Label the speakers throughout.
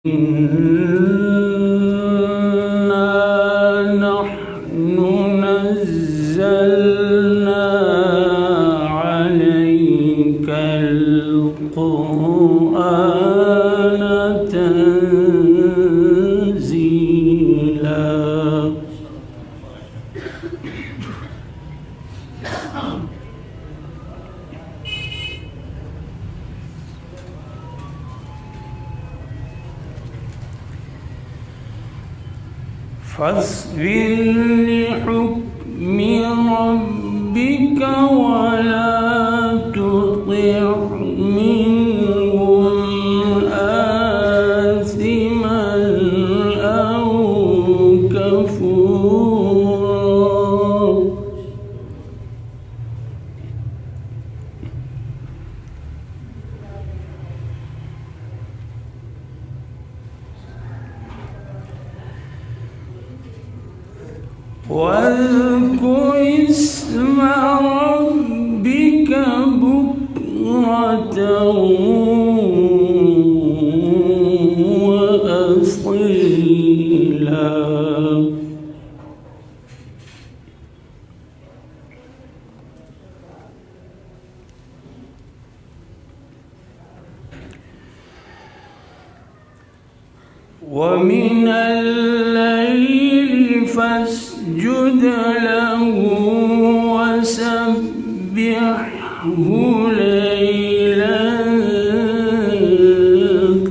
Speaker 1: إنا نحن نزلنا عليك القرآن تنزيلا. فاصبر لحكم ربك ولا تطع منهم آثما أو كفورا. واذكر اسم ربك بكرة وأصيلا. ومن الليل فاسجد له وسبحه ليلا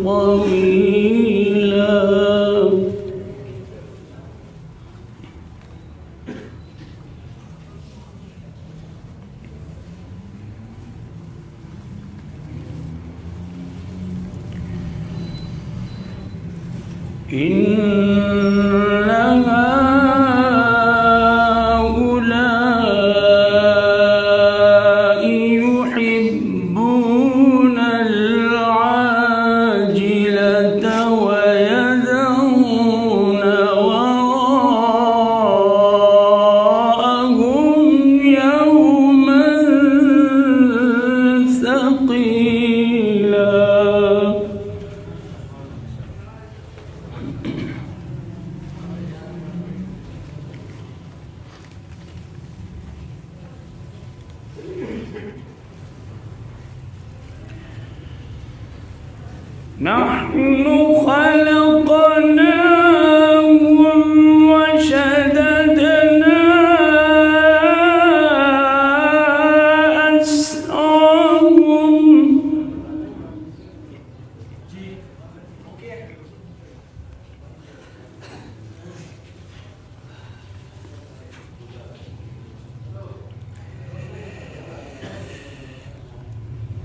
Speaker 1: طويلا. إن هؤلاء يحبون العاجلة ويذرون وراءهم يوما ثقيلا. نحن خلقناهم وشددنا أسرهم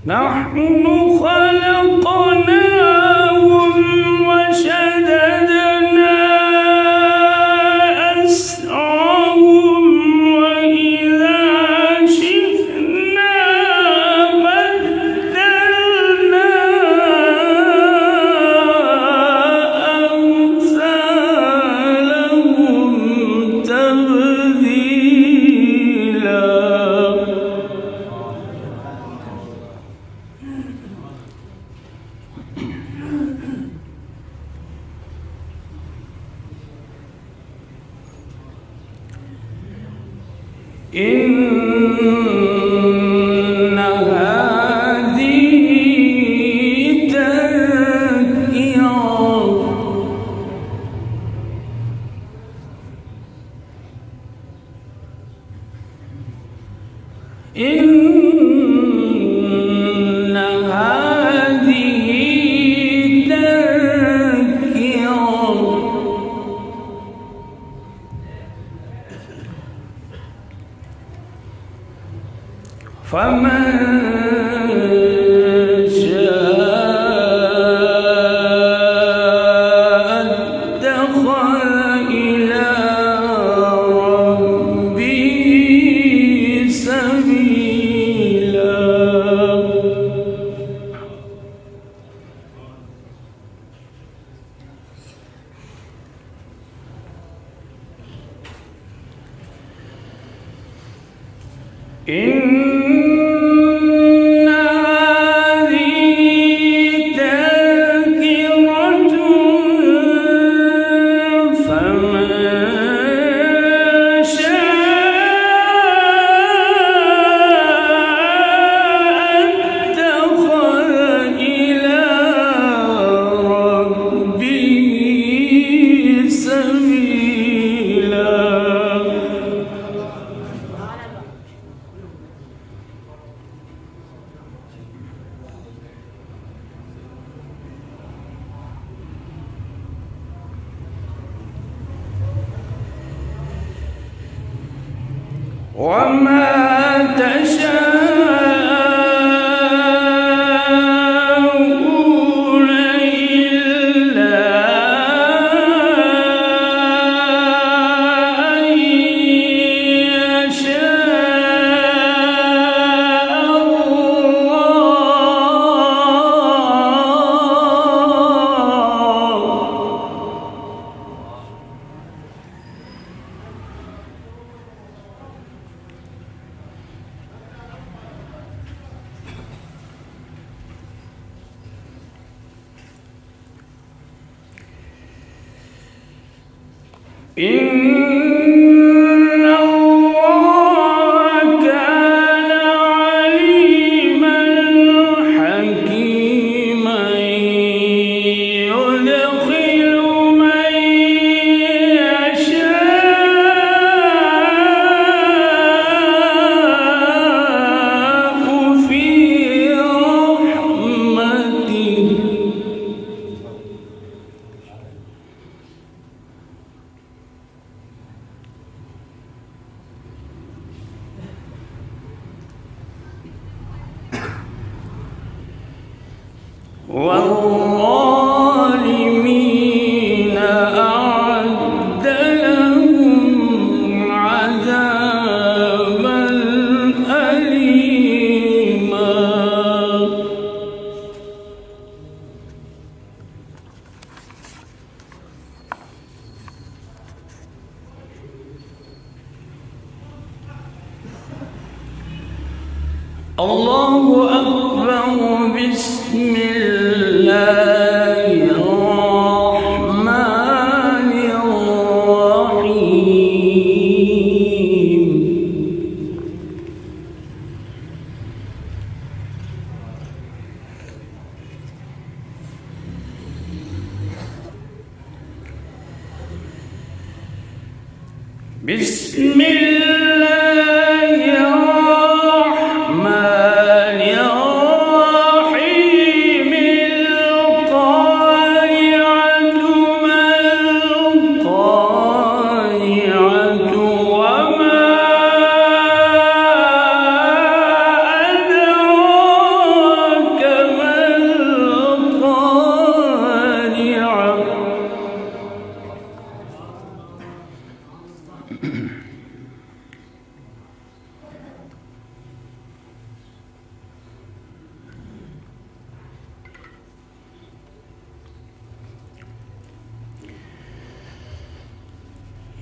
Speaker 1: نحن خلقناهم وشددنا أسرهم وإذا شئنا بدلنا أمثالهم تبديلا. إن هذه تذكرة إن هذه تذكرة فمن شاء اتخذ إلى ربه سبيلا. إن هذه تذكرة وما تشاءون إلا أن يشاء إن الله كان عليما حكيما يدخل من يشاء في رحمته والظالمين أعد لهم عذابا أليما الله أكبر بسم الله الرحمن الرحيم بسم الله الرحمن الرحيم القارعة ما القارعة وما أدراك ما القارعة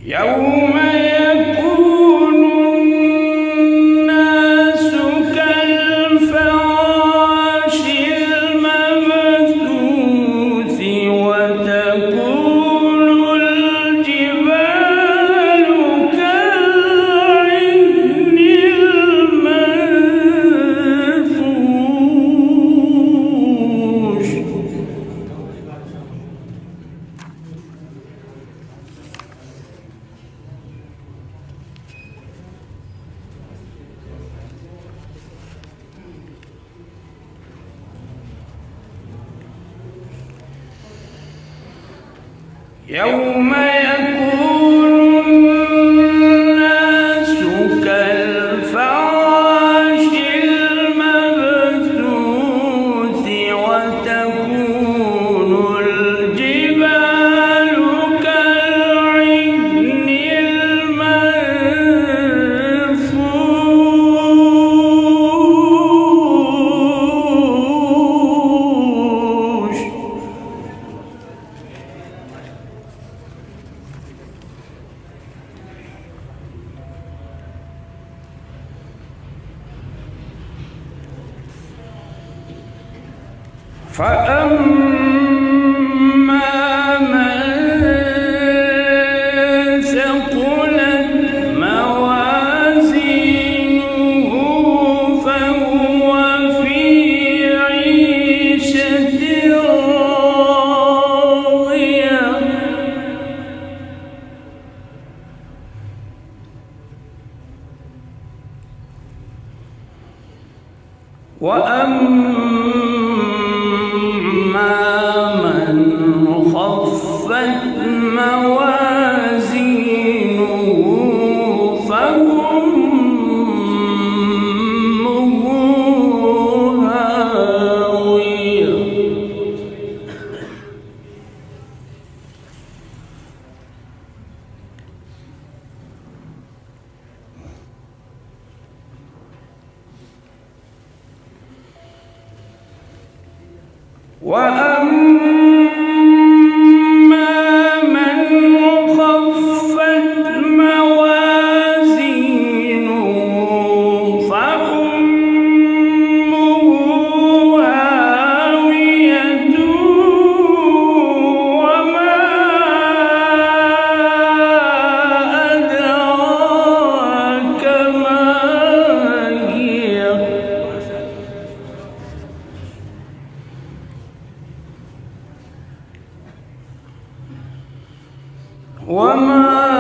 Speaker 1: يوم يكون الناس كالفراش المبثوث وتكون الجبال كالعهن المنفوش يوم يكون الناس كالفراش المبثوث وتكون الجبال كالعهن المنفوش فأما من ثقلت موازينه فهو في عيشة راضية وأما من خفت موازينه فهم وأما من خفت موازينه فأمه هاوية وما أدراك ما هي وما